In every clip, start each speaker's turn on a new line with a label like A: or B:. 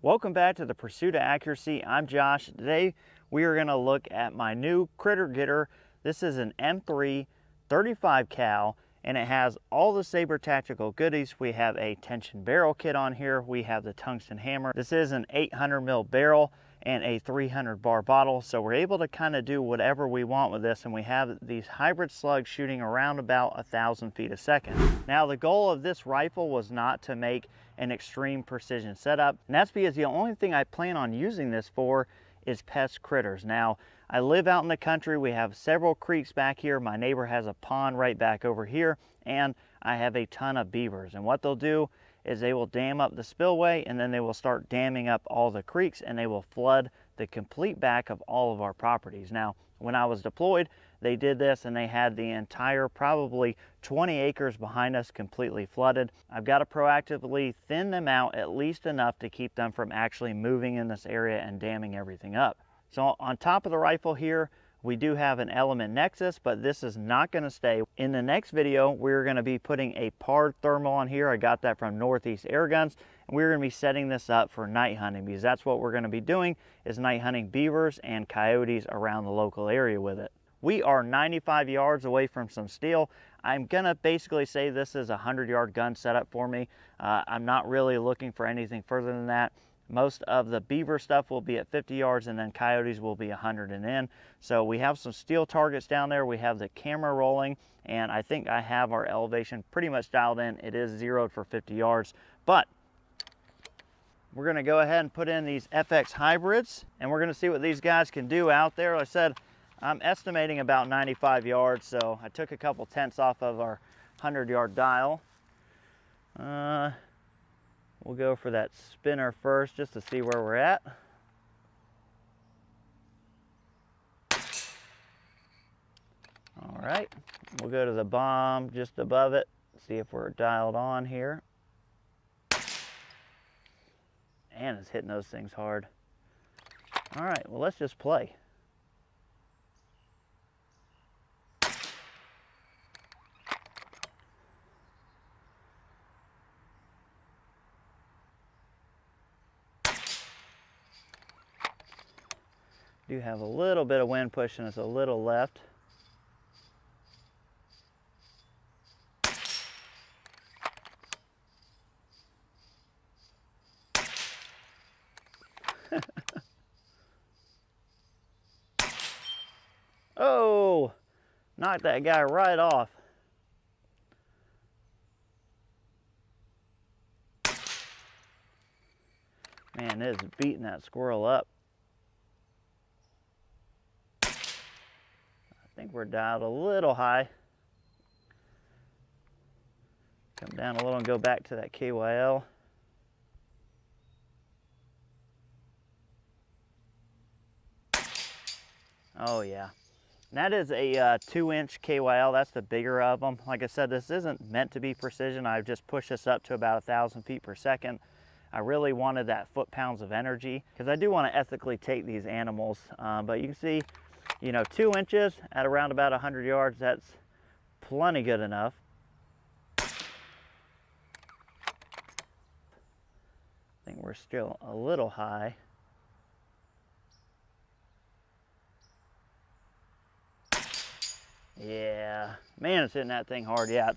A: Welcome back to the Pursuit of Accuracy. I'm Josh. Today we are going to look at my new critter getter. This is an M3 35 cal and it has all the Saber Tactical goodies. We have a tension barrel kit on here. We have the tungsten hammer. This is an 800 mil barrel and a 300 bar bottle, so we're able to kind of do whatever we want with this, and we have these hybrid slugs shooting around about 1,000 feet a second. Now the goal of this rifle was not to make an extreme precision setup, and that's because the only thing I plan on using this for is pest critters. Now I live out in the country. We have several creeks back here. My neighbor has a pond right back over here, and I have a ton of beavers, and what they'll do is they will dam up the spillway, and then they will start damming up all the creeks, and they will flood the complete back of all of our properties. Now, when I was deployed, they did this and they had the entire probably 20 acres behind us completely flooded. I've got to proactively thin them out at least enough to keep them from actually moving in this area and damming everything up. So on top of the rifle here, we do have an Element Nexus, but this is not going to stay. In the next video, we're going to be putting a Pard thermal on here. I got that from Northeast Air Guns, and we're going to be setting this up for night hunting, because that's what we're going to be doing, is night hunting beavers and coyotes around the local area with it. We are 95 yards away from some steel. I'm going to basically say this is a 100-yard gun setup for me. I'm not really looking for anything further than that. Most of the beaver stuff will be at 50 yards, and then coyotes will be 100 and in. So we have some steel targets down there. We have the camera rolling, and I think I have our elevation pretty much dialed in. It is zeroed for 50 yards, but we're going to go ahead and put in these FX hybrids, and we're going to see what these guys can do out there. Like I said, I'm estimating about 95 yards, so I took a couple tenths off of our 100-yard dial. We'll go for that spinner first just to see where we're at. All right, we'll go to the bomb just above it, see if we're dialed on here. And it's hitting those things hard. All right, well, let's just play. Do have a little bit of wind pushing us a little left. Oh, knocked that guy right off. Man, this is beating that squirrel up. I think we're dialed a little high. Come down a little and go back to that KYL. Oh yeah. And that is a 2-inch KYL. That's the bigger of them. Like I said, this isn't meant to be precision. I've just pushed this up to about 1,000 feet per second. I really wanted that foot-pounds of energy, because I do want to ethically take these animals. But you can see, you know, 2 inches at around about 100 yards, that's plenty good enough. I think we're still a little high. Yeah, man, it's hitting that thing hard. Yeah,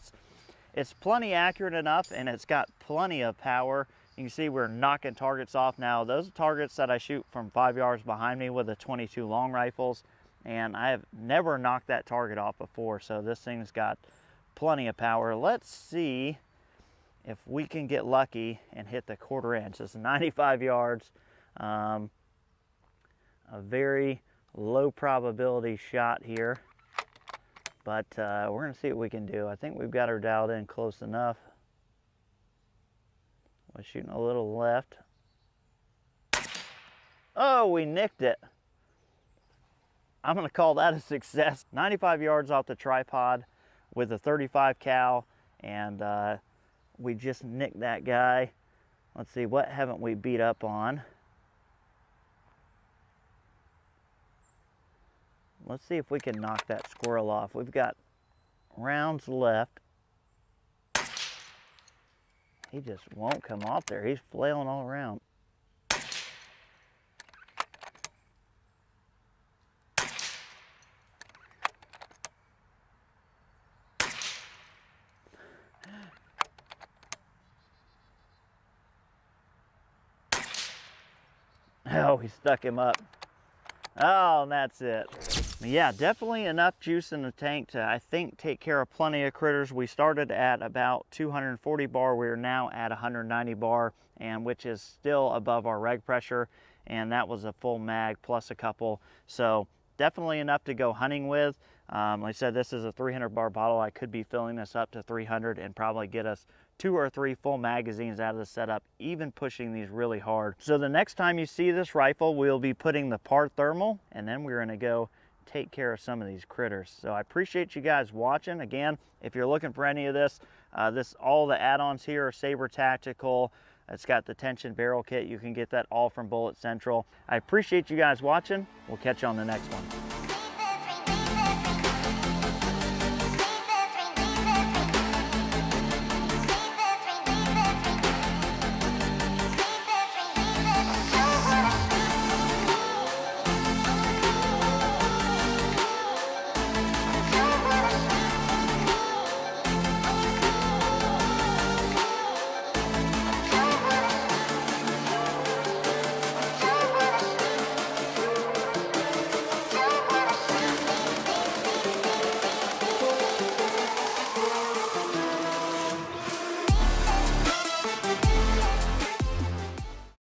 A: it's plenty accurate enough, and it's got plenty of power. You can see we're knocking targets off now. Those are targets that I shoot from 5 yards behind me with the 22 long rifles, and I have never knocked that target off before, so this thing's got plenty of power. Let's see if we can get lucky and hit the 1/4 inch. It's 95 yards, a very low probability shot here, but we're gonna see what we can do. I think we've got her dialed in close enough. We're shooting a little left. Oh, we nicked it. I'm gonna call that a success. 95 yards off the tripod with a 35 cal, and we just nicked that guy. Let's see, what haven't we beat up on? Let's see if we can knock that squirrel off. We've got rounds left. He just won't come off there. He's flailing all around. Oh, he stuck him up. Oh, and that's it. Yeah, definitely enough juice in the tank to, I think, take care of plenty of critters. We started at about 240 bar. We're now at 190 bar, and which is still above our reg pressure. And that was a full mag plus a couple. So definitely enough to go hunting with. Like I said, this is a 300 bar bottle. I could be filling this up to 300 and probably get us 2 or 3 full magazines out of the setup, even pushing these really hard. So the next time you see this rifle, we'll be putting the par thermal, and then we're gonna go take care of some of these critters. So I appreciate you guys watching. Again, if you're looking for any of this, all the add-ons here are Saber Tactical. It's got the tension barrel kit. You can get that all from Bullet Central. I appreciate you guys watching. We'll catch you on the next one.